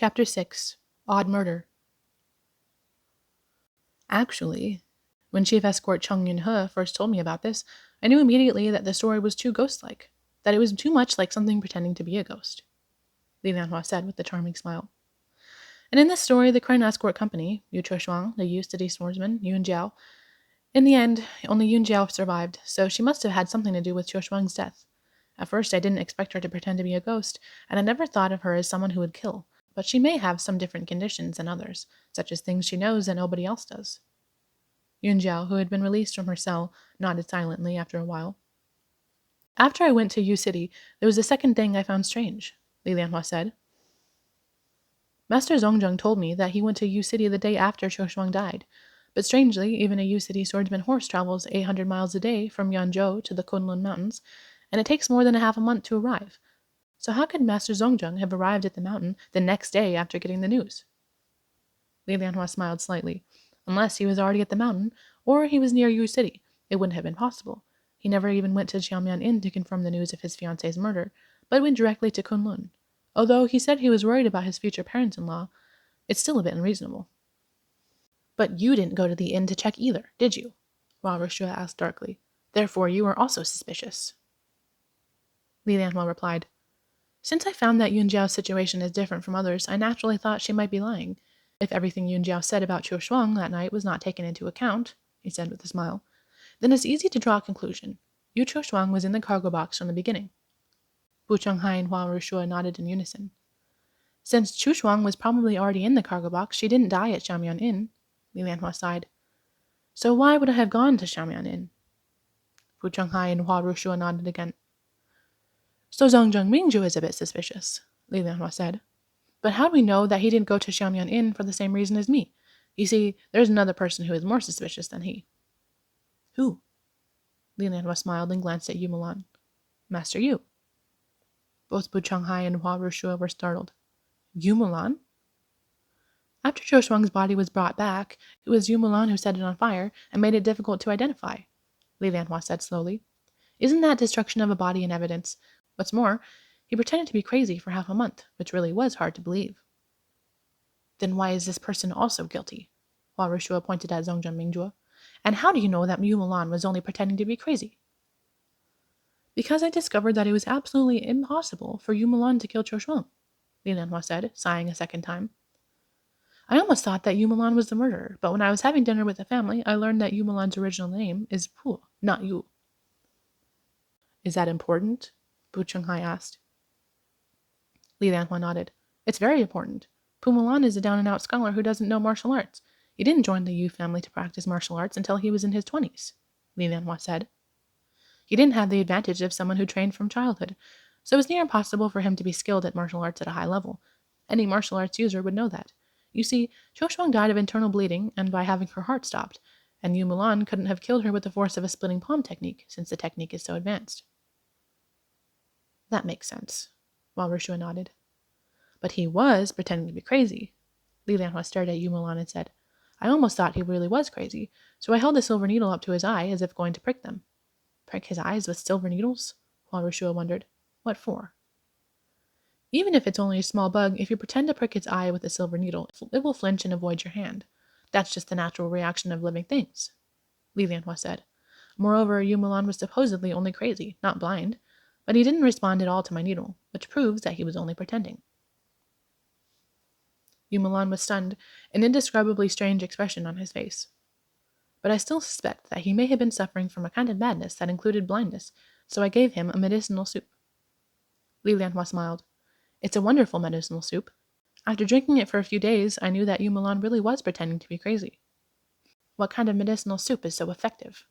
Chapter 6. Odd Murder. Actually, when Chief Escort Chung Yun-he first told me about this, I knew immediately that the story was too ghost-like, that it was too much like something pretending to be a ghost, Lianhua said with a charming smile. And in this story, the Crane Escort Company, Yu Chuoshuang, the Yu City swordsman, Yun Jiao, in the end, only Yun Jiao survived, so she must have had something to do with Chuoshuang's death. At first, I didn't expect her to pretend to be a ghost, and I never thought of her as someone who would kill, but she may have some different conditions than others, such as things she knows that nobody else does. Yun Jiao, who had been released from her cell, nodded silently after a while. After I went to Yu City, there was a second thing I found strange, Li Lianhua said. Master Zongjung told me that he went to Yu City the day after Chuoshuang died, but strangely, even a Yu City swordsman horse travels 800 miles a day from Yanzhou to the Kunlun Mountains, and it takes more than half a month to arrive. So how could Master Zongjung have arrived at the mountain the next day after getting the news? Li Lianhua smiled slightly. Unless he was already at the mountain, or he was near Yu City, it wouldn't have been possible. He never even went to Xiaomian Inn to confirm the news of his fiancée's murder, but went directly to Kunlun. Although he said he was worried about his future parents-in-law, it's still a bit unreasonable. But you didn't go to the inn to check either, did you? Hua Rushua asked darkly. Therefore you are also suspicious. Li Lianhua replied, Since I found that Yun Jiao's situation is different from others, I naturally thought she might be lying. If everything Yun Jiao said about Chuoshuang that night was not taken into account, he said with a smile, then it's easy to draw a conclusion. Yu Chuoshuang was in the cargo box from the beginning. Bu Chonghai and Hua Rushua nodded in unison. Since Chuoshuang was probably already in the cargo box, she didn't die at Xiaomian Inn, Li Lianhua sighed. So why would I have gone to Xiaomian Inn? Bu Chonghai and Hua Rushua nodded again. So Zongjung Mingzhu is a bit suspicious, Li Lianhua said. But how do we know that he didn't go to Xiaomian Inn for the same reason as me? You see, there's another person who is more suspicious than he. Who? Li Lianhua smiled and glanced at Yu Mulan. Master Yu. Both Bu Chonghai and Hua Rushua were startled. Yu Mulan? After Chuoshuang's body was brought back, it was Yu Mulan who set it on fire and made it difficult to identify, Li Lianhua said slowly. Isn't that destruction of a body in evidence? What's more, he pretended to be crazy for half a month, which really was hard to believe. Then why is this person also guilty? Hua Rushua pointed at Zongjung Mingzhu. And how do you know that Yu Mulan was only pretending to be crazy? Because I discovered that it was absolutely impossible for Yu Mulan to kill Chuoshuang, Li Lianhua said, sighing a second time. I almost thought that Yu Mulan was the murderer, but when I was having dinner with the family, I learned that Yu Mulan's original name is Pu, not Yu. Is that important? Bu Chonghai asked. Li Lianhua nodded. It's very important. Pu Mulan is a down-and-out scholar who doesn't know martial arts. He didn't join the Yu family to practice martial arts until he was in his 20s, Li Lianhua said. He didn't have the advantage of someone who trained from childhood, so it was near impossible for him to be skilled at martial arts at a high level. Any martial arts user would know that. You see, Chuoshuang died of internal bleeding and by having her heart stopped, and Yu Mulan couldn't have killed her with the force of a splitting palm technique, since the technique is so advanced. That makes sense, Hua Rushua nodded. But he was pretending to be crazy. Li Lianhua stared at Yu Mulan and said, I almost thought he really was crazy, so I held the silver needle up to his eye as if going to prick them. Prick his eyes with silver needles? Hua Rushua wondered. What for? Even if it's only a small bug, if you pretend to prick its eye with a silver needle, it will flinch and avoid your hand. That's just the natural reaction of living things, Li Lianhua said. Moreover, Yu Mulan was supposedly only crazy, not blind, but he didn't respond at all to my needle, which proves that he was only pretending. Yu Mulan was stunned, an indescribably strange expression on his face. But I still suspect that he may have been suffering from a kind of madness that included blindness, so I gave him a medicinal soup. Li Lianhua smiled. It's a wonderful medicinal soup. After drinking it for a few days, I knew that Yu Mulan really was pretending to be crazy. What kind of medicinal soup is so effective?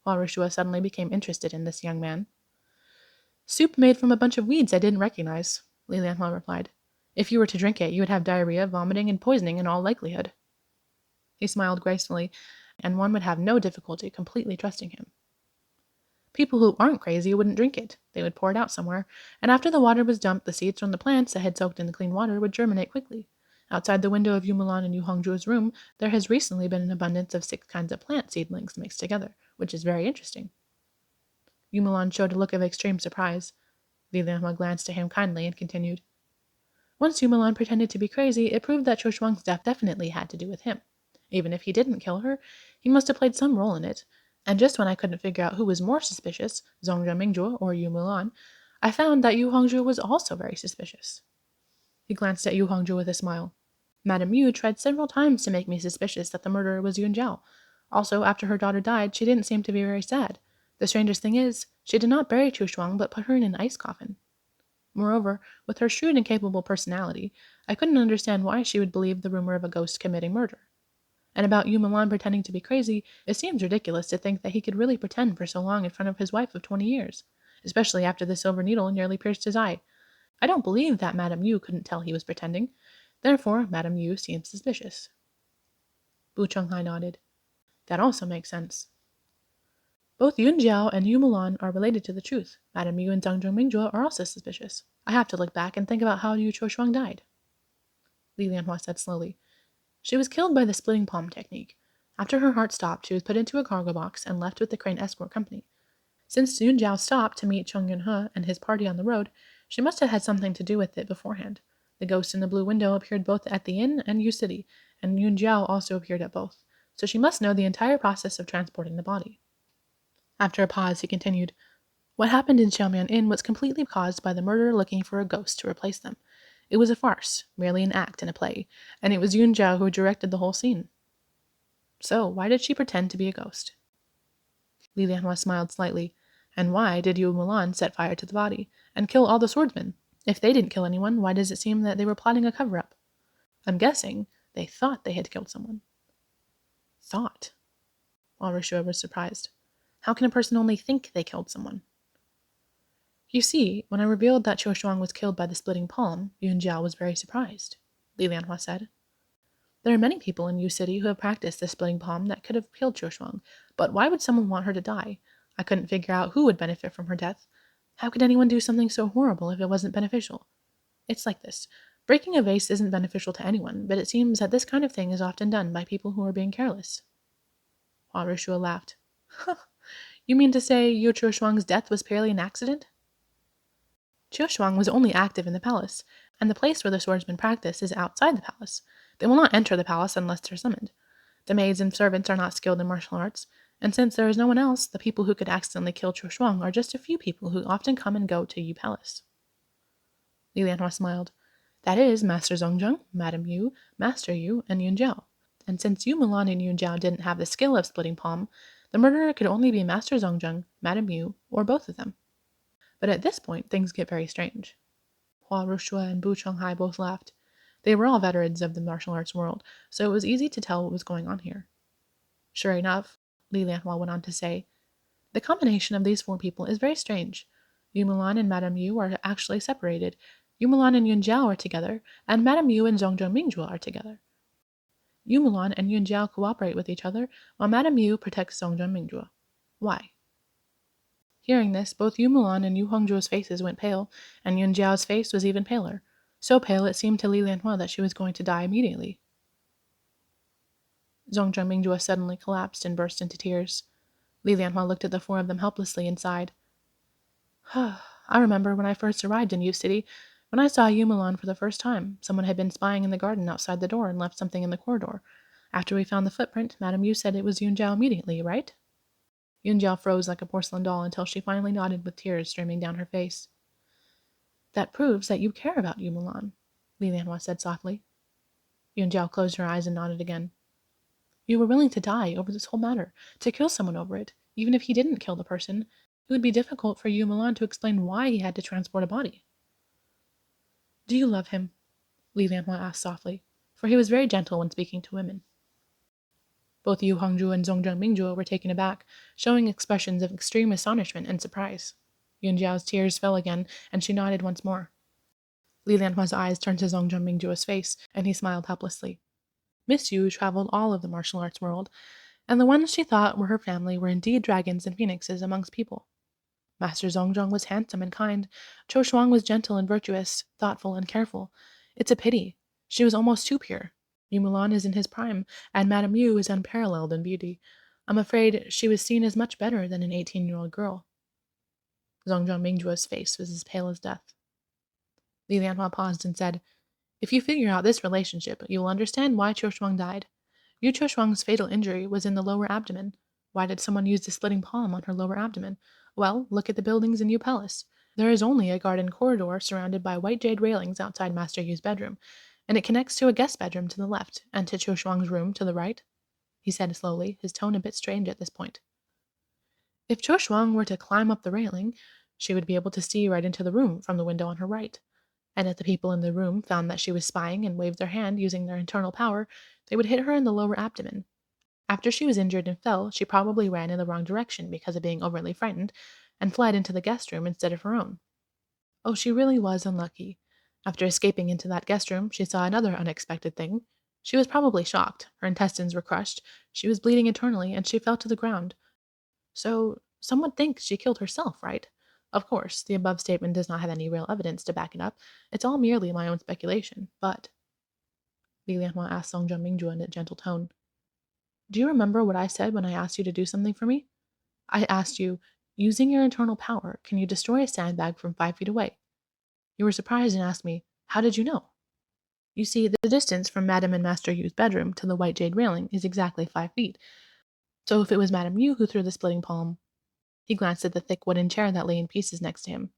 Hua Rushua suddenly became interested in this young man. Soup made from a bunch of weeds I didn't recognize, Li Lianhua replied. If you were to drink it, you would have diarrhea, vomiting, and poisoning in all likelihood. He smiled gracefully, and one would have no difficulty completely trusting him. People who aren't crazy wouldn't drink it. They would pour it out somewhere, and after the water was dumped, the seeds from the plants that had soaked in the clean water would germinate quickly. Outside the window of Yu Mulan and Yu Hongzhu's room, there has recently been an abundance of 6 kinds of plant seedlings mixed together, which is very interesting. Yu Mulan showed a look of extreme surprise. Li Lianhua glanced at him kindly and continued. Once Yumelan pretended to be crazy, it proved that Qiu Shuang's death definitely had to do with him. Even if he didn't kill her, he must have played some role in it. And just when I couldn't figure out who was more suspicious, Zhongzhen Mingjue or Yu Mulan, I found that Yu Hongzhu was also very suspicious. He glanced at Yu Hongzhu with a smile. Madame Yu tried several times to make me suspicious that the murderer was Yun Jiao. Also, after her daughter died, she didn't seem to be very sad. The strangest thing is, she did not bury Qiu Shuang, but put her in an ice coffin. Moreover, with her shrewd and capable personality, I couldn't understand why she would believe the rumor of a ghost committing murder. And about Yu Milan pretending to be crazy, it seems ridiculous to think that he could really pretend for so long in front of his wife of 20 years, especially after the silver needle nearly pierced his eye. I don't believe that Madame Yu couldn't tell he was pretending. Therefore, Madame Yu seems suspicious. Bu Chonghai nodded. That also makes sense. Both Yun Jiao and Yu Mulan are related to the truth. Madame Yu and Zhang Mingjue are also suspicious. I have to look back and think about how Yu Chuoshuang died. Li Lianhua said slowly. She was killed by the splitting palm technique. After her heart stopped, she was put into a cargo box and left with the crane escort company. Since Yun Jiao stopped to meet Cheng Yunhe and his party on the road, she must have had something to do with it beforehand. The ghost in the blue window appeared both at the inn and Yu City, and Yun Jiao also appeared at both, so she must know the entire process of transporting the body. After a pause, he continued, What happened in Xiaomian Inn was completely caused by the murderer looking for a ghost to replace them. It was a farce, merely an act in a play, and it was Yun Jiao who directed the whole scene. So, why did she pretend to be a ghost? Li Lianhua smiled slightly. And why did Yu Mulan set fire to the body, and kill all the swordsmen? If they didn't kill anyone, why does it seem that they were plotting a cover-up? I'm guessing they thought they had killed someone. Thought? Alrishua was surprised. How can a person only think they killed someone? You see, when I revealed that Qiu Shuang was killed by the splitting palm, Yun Jiao was very surprised, Li Lianhua said. There are many people in Yu City who have practiced the splitting palm that could have killed Qiu Shuang, but why would someone want her to die? I couldn't figure out who would benefit from her death. How could anyone do something so horrible if it wasn't beneficial? It's like this. Breaking a vase isn't beneficial to anyone, but it seems that this kind of thing is often done by people who are being careless. Hua Rushua laughed. You mean to say Yu Qiu Shuang's death was purely an accident? Qiu Shuang was only active in the palace, and the place where the swordsmen practice is outside the palace. They will not enter the palace unless they're summoned. The maids and servants are not skilled in martial arts, and since there is no one else, the people who could accidentally kill Qiu Shuang are just a few people who often come and go to Yu Palace. Li Lianhua smiled. That is, Master Zhongzheng, Madame Yu, Master Yu, and Yun Jiao. And since Yu Mulan and Yun Jiao didn't have the skill of splitting palm, the murderer could only be Master Zhongzheng, Madame Yu, or both of them. But at this point, things get very strange. Hua Rushua and Bu Chonghai both laughed. They were all veterans of the martial arts world, so it was easy to tell what was going on here. Sure enough, Li Lianhua went on to say, the combination of these four people is very strange. Yu Mulan and Madame Yu are actually separated. Yu Mulan and Yun Jiao are together, and Madame Yu and Zhongzheng Mingjue are together. Yu Mulan and Yun Jiao cooperate with each other, while Madame Yu protects Zhongzheng Mingjue. Why? Hearing this, both Yu Mulan and Yu Hongzhuo's faces went pale, and Yun Jiao's face was even paler. So pale it seemed to Li Lianhua that she was going to die immediately. Zhongzheng Mingjue suddenly collapsed and burst into tears. Li Lianhua looked at the four of them helplessly and sighed. I remember when I first arrived in Yu City, when I saw Yu Mulan for the first time, someone had been spying in the garden outside the door and left something in the corridor. After we found the footprint, Madame Yu said it was Yun Jiao immediately, right? Yun Jiao froze like a porcelain doll until she finally nodded with tears streaming down her face. That proves that you care about Yu Mulan, Li Lianhua said softly. Yun Jiao closed her eyes and nodded again. You were willing to die over this whole matter, to kill someone over it, even if he didn't kill the person. It would be difficult for Yu Mulan to explain why he had to transport a body. Do you love him? Li Lianhua asked softly, for he was very gentle when speaking to women. Both Yu Hongzhu and Zhongzheng Mingjue were taken aback, showing expressions of extreme astonishment and surprise. Yun Jiao's tears fell again, and she nodded once more. Li Lianhua's eyes turned to Zhongzheng Mingjue's face, and he smiled helplessly. Miss Yu traveled all of the martial arts world, and the ones she thought were her family were indeed dragons and phoenixes amongst people. Master Zhongzheng was handsome and kind. Qiu Shuang was gentle and virtuous, thoughtful and careful. It's a pity. She was almost too pure. Yu Mulan is in his prime, and Madame Yu is unparalleled in beauty. I'm afraid she was seen as much better than an 18-year-old girl. Zhongzheng Mingjue's face was as pale as death. Li Lianhua paused and said, If you figure out this relationship, you will understand why Qiu Shuang died. Yu Qiu Shuang's fatal injury was in the lower abdomen. Why did someone use the splitting palm on her lower abdomen? Well, look at the buildings in Yu Palace. There is only a garden corridor surrounded by white jade railings outside Master Yu's bedroom, and it connects to a guest bedroom to the left and to Qiu Shuang's room to the right, he said slowly, his tone a bit strange at this point. If Qiu Shuang were to climb up the railing, she would be able to see right into the room from the window on her right. And if the people in the room found that she was spying and waved their hand using their internal power, they would hit her in the lower abdomen. After she was injured and fell, she probably ran in the wrong direction because of being overly frightened, and fled into the guest room instead of her own. Oh, she really was unlucky. After escaping into that guest room, she saw another unexpected thing. She was probably shocked. Her intestines were crushed, she was bleeding internally, and she fell to the ground. So, some would think she killed herself, right? Of course, the above statement does not have any real evidence to back it up. It's all merely my own speculation, but... Li Lianhua asked Song Zheng Mingzhu in a gentle tone. Do you remember what I said when I asked you to do something for me? I asked you, using your internal power, can you destroy a sandbag from 5 feet away? You were surprised and asked me, how did you know? You see, the distance from Madame and Master Yu's bedroom to the white jade railing is exactly 5 feet. So if it was Madame Yu who threw the splitting palm... He glanced at the thick wooden chair that lay in pieces next to him.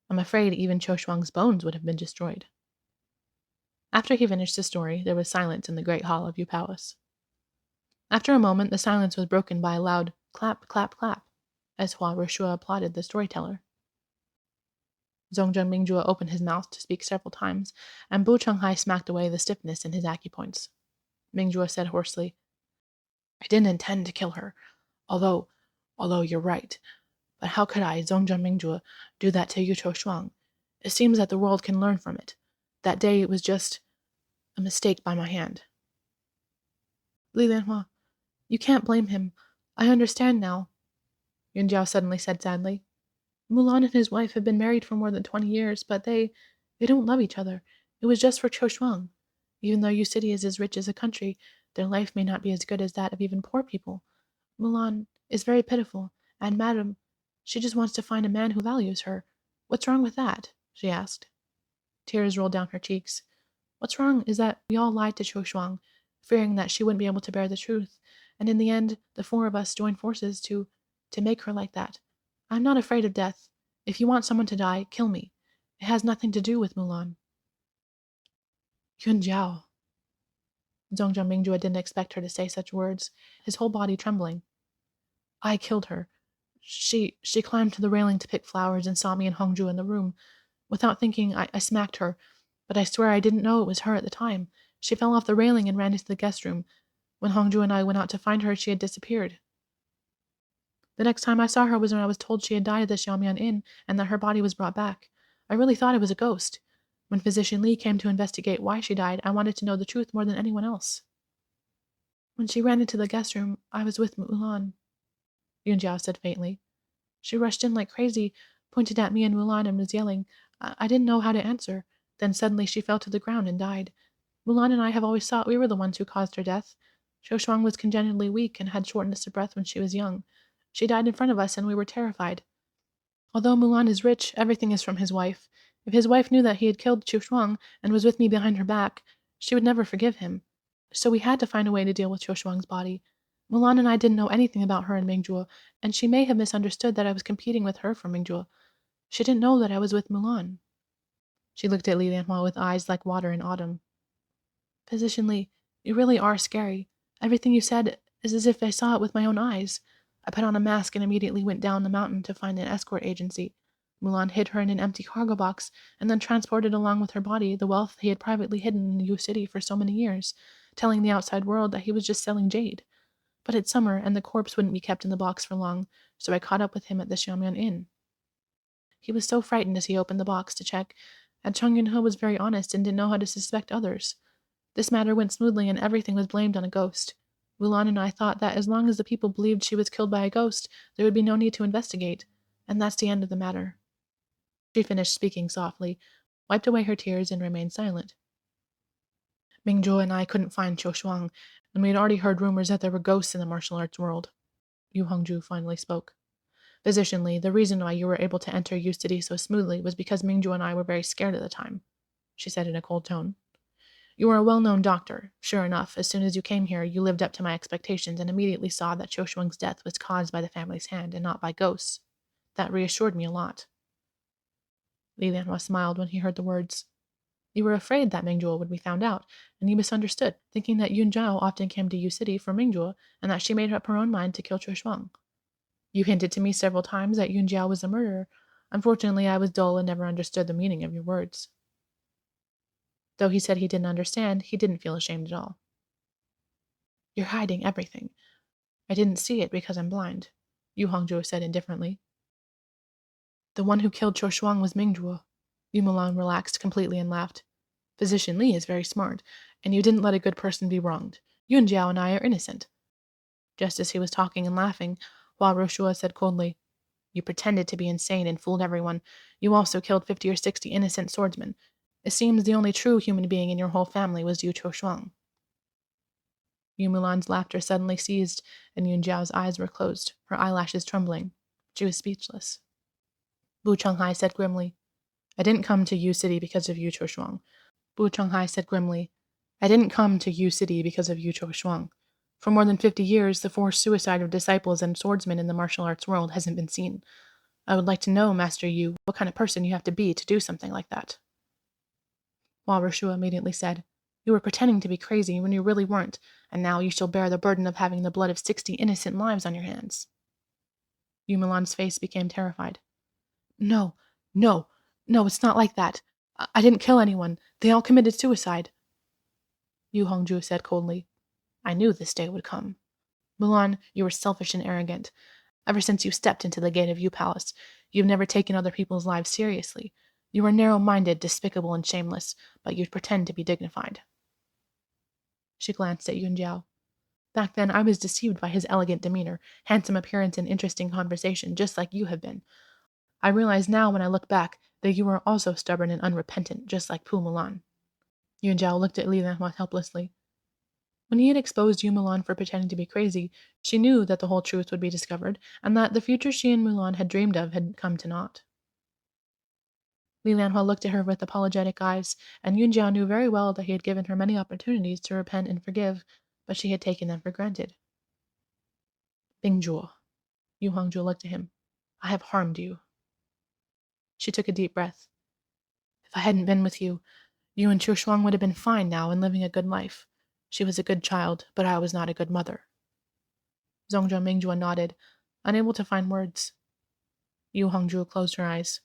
I'm afraid even Qiu Shuang's bones would have been destroyed. After he finished his story, there was silence in the great hall of Yu Palace. After a moment, the silence was broken by a loud clap, clap, clap, as Hua Rushua applauded the storyteller. Zhongzheng Mingjue opened his mouth to speak several times, and Bu Chenghai smacked away the stiffness in his acupoints. Mingjue said hoarsely, I didn't intend to kill her, although you're right. But how could I, Zhongzheng Mingjue, do that to Yu Qiu Shuang? It seems that the world can learn from it. That day it was just a mistake by my hand. Li Lianhua, you can't blame him. I understand now, Yun Jiao suddenly said sadly. Mulan and his wife have been married for more than 20 years, but they don't love each other. It was just for Qiu Shuang. Even though Yu City is as rich as a country, their life may not be as good as that of even poor people. Mulan is very pitiful, and Madame, she just wants to find a man who values her. What's wrong with that? She asked. Tears rolled down her cheeks. What's wrong is that we all lied to Qiu Shuang, fearing that she wouldn't be able to bear the truth, and in the end, the 4 of us joined forces to make her like that. I'm not afraid of death. If you want someone to die, kill me. It has nothing to do with Mulan. Yun Jiao. Zhongzheng Mingjue didn't expect her to say such words, his whole body trembling. I killed her. She climbed to the railing to pick flowers and saw me and Hongzhu in the room. Without thinking, I smacked her, but I swear I didn't know it was her at the time. She fell off the railing and ran into the guest room. When Hongzhu and I went out to find her, she had disappeared. The next time I saw her was when I was told she had died at the Xiaomian Inn and that her body was brought back. I really thought it was a ghost. When Physician Li came to investigate why she died, I wanted to know the truth more than anyone else. When she ran into the guest room, I was with Mulan, Yun Jiao said faintly. She rushed in like crazy, pointed at me and Mulan and was yelling. I didn't know how to answer. Then suddenly she fell to the ground and died. Mulan and I have always thought we were the ones who caused her death. Qiu Shuang was congenitally weak and had shortness of breath when she was young. She died in front of us and we were terrified. Although Mulan is rich, everything is from his wife. If his wife knew that he had killed Qiu Shuang and was with me behind her back, she would never forgive him. So we had to find a way to deal with Qiu Shuang's body. Mulan and I didn't know anything about her and Mingjue, and she may have misunderstood that I was competing with her for Mingjue. She didn't know that I was with Mulan. She looked at Li Lianhua with eyes like water in autumn. Physician Li, you really are scary. Everything you said is as if I saw it with my own eyes. I put on a mask and immediately went down the mountain to find an escort agency. Mulan hid her in an empty cargo box and then transported along with her body the wealth he had privately hidden in the Yu City for so many years, telling the outside world that he was just selling jade. But it's summer and the corpse wouldn't be kept in the box for long, so I caught up with him at the Xiaomian Inn. He was so frightened as he opened the box to check, and Cheng Yunhe was very honest and didn't know how to suspect others. This matter went smoothly and everything was blamed on a ghost. Mulan and I thought that as long as the people believed she was killed by a ghost, there would be no need to investigate, and that's the end of the matter. She finished speaking softly, wiped away her tears, and remained silent. Mingjue and I couldn't find Qiu Shuang, and we had already heard rumors that there were ghosts in the martial arts world. Yu Hongzhu finally spoke. Physician Li, the reason why you were able to enter Yu City so smoothly was because Mingjue and I were very scared at the time. she said in a cold tone. You are a well-known doctor. Sure enough, as soon as you came here, you lived up to my expectations and immediately saw that Qiu Shuang's death was caused by the family's hand and not by ghosts. That reassured me a lot. Li Lianhua smiled when he heard the words. You were afraid that Mingzhuo would be found out, and you misunderstood, thinking that Yun Zhao often came to Yu City for Mingzhuo and that she made up her own mind to kill Qiu Shuang. You hinted to me several times that Yun Zhao was a murderer. Unfortunately, I was dull and never understood the meaning of your words. Though he said he didn't understand, he didn't feel ashamed at all. You're hiding everything. I didn't see it because I'm blind, Yu Hongzhuo said indifferently. The one who killed Qiu Shuang was Mingzhuo. Yu Mulan relaxed completely and laughed. Physician Li is very smart, and you didn't let a good person be wronged. Yun Jiao and I are innocent. Just as he was talking and laughing, Hua Ruoshua said coldly, You pretended to be insane and fooled everyone. You also killed 50 or 60 innocent swordsmen. It seems the only true human being in your whole family was Yu Qiu Shuang. Yu Mulan's laughter suddenly ceased, and Yun Jiao's eyes were closed, her eyelashes trembling. She was speechless. Bu Chonghai said grimly, I didn't come to Yu City because of Yu Qiu Shuang. Bu Chonghai said grimly, I didn't come to Yu City because of Yu Qiu Shuang. For more than 50 years, the forced suicide of disciples and swordsmen in the martial arts world hasn't been seen. I would like to know, Master Yu, what kind of person you have to be to do something like that. Hua Ruoshua immediately said, You were pretending to be crazy when you really weren't, and now you shall bear the burden of having the blood of 60 innocent lives on your hands. Yu Mulan's face became terrified. No, it's not like that. I didn't kill anyone. They all committed suicide. Yu Hongzhu said coldly, I knew this day would come. Mulan, you were selfish and arrogant. Ever since you stepped into the gate of Yu Palace, you've never taken other people's lives seriously. You were narrow-minded, despicable, and shameless, but you'd pretend to be dignified. She glanced at Yun Jiao. Back then, I was deceived by his elegant demeanor, handsome appearance, and interesting conversation, just like you have been. I realize now when I look back that you are also stubborn and unrepentant, just like Pu Mulan. Yun Jiao looked at Li Lianhua helplessly. When he had exposed Yu Mulan for pretending to be crazy, she knew that the whole truth would be discovered, and that the future she and Mulan had dreamed of had come to naught. Li Lianhua looked at her with apologetic eyes, and Yun Jiao knew very well that he had given her many opportunities to repent and forgive, but she had taken them for granted. Bingzhuo. Yu Hongzhuo looked at him. I have harmed you. She took a deep breath. If I hadn't been with you, you and Qiu Shuang would have been fine now and living a good life. She was a good child, but I was not a good mother. Zhongzhou Mingzhuo nodded, unable to find words. Yu Hongzhu closed her eyes.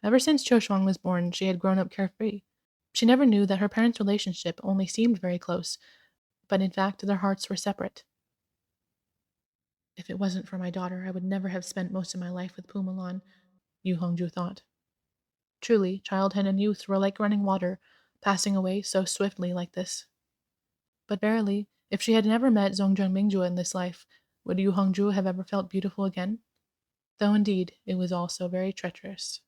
Ever since Qiu Shuang was born, she had grown up carefree. She never knew that her parents' relationship only seemed very close, but in fact their hearts were separate. If it wasn't for my daughter, I would never have spent most of my life with Pu Mulan, Yu Hongzhu thought. Truly, childhood and youth were like running water, passing away so swiftly like this. But verily, if she had never met Zhongzhou Mingzhuo in this life, would Yu Hongzhu have ever felt beautiful again? Though indeed, it was all so very treacherous.